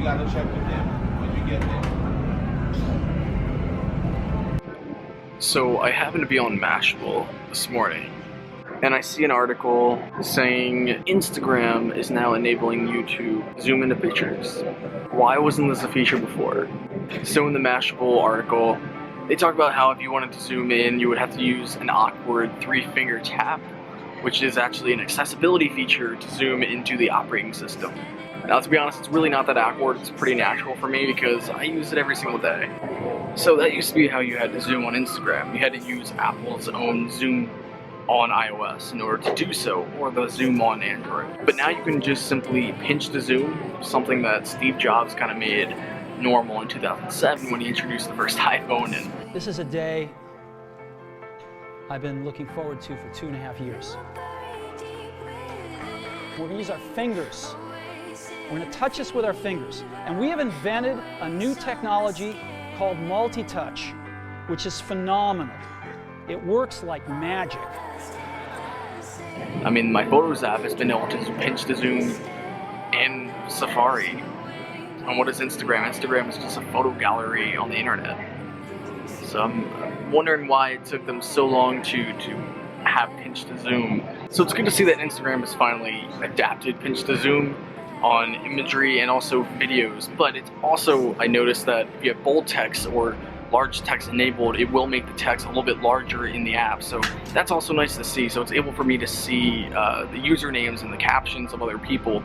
gotta check with them when you get there. So I happened to be on Mashable this morning, and I see an article saying Instagram is now enabling you to zoom into pictures. Why wasn't this a feature before? So in the Mashable article, they talk about how if you wanted to zoom in, you would have to use an awkward 3-finger tap, which is actually an accessibility feature to zoom into the operating system. Now, to be honest, it's really not that awkward. It's pretty natural for me because I use it every single day. So that used to be how you had to zoom on Instagram. You had to use Apple's own Zoom on iOS in order to do so, or the Zoom on Android. But now you can just simply pinch to zoom, something that Steve Jobs kind of made normal in 2007 when he introduced the first iPhone. And this is a day I've been looking forward to for 2.5 years. We're gonna use our fingers. We're gonna touch this with our fingers. And we have invented a new technology called multi-touch, which is phenomenal. It works like magic. I mean, my Photos app has been able to pinch to zoom in Safari. And what is Instagram? Instagram is just a photo gallery on the internet. So I'm wondering why it took them so long to have pinch to zoom. So it's good to see that Instagram has finally adapted pinch to zoom on imagery and also videos, but it's also, I noticed that if you have bold text or large text enabled, it will make the text a little bit larger in the app, so that's also nice to see. So it's able for me to see the usernames and the captions of other people.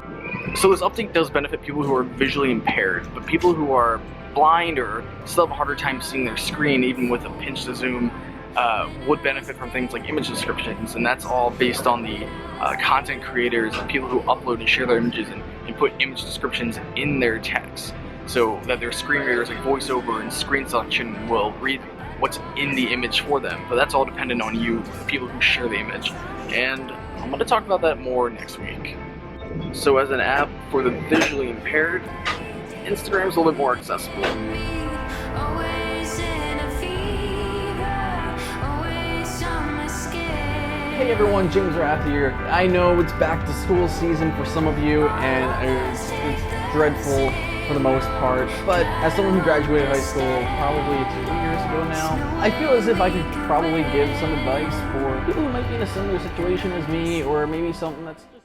So this update does benefit people who are visually impaired, but people who are blind or still have a harder time seeing their screen, even with a pinch to zoom, would benefit from things like image descriptions, and that's all based on the content creators and people who upload and share their images and put image descriptions in their text, so that their screen readers like VoiceOver and screen selection will read what's in the image for them. But that's all dependent on you, the people who share the image, and I'm going to talk about that more next week. So as an app for the visually impaired, Instagram is a little bit more accessible. Hey everyone, James Rath here. I know it's back to school season for some of you, and it's dreadful for the most part, but as someone who graduated high school probably 2 years ago now, I feel as if I could probably give some advice for people who might be in a similar situation as me, or maybe something that's just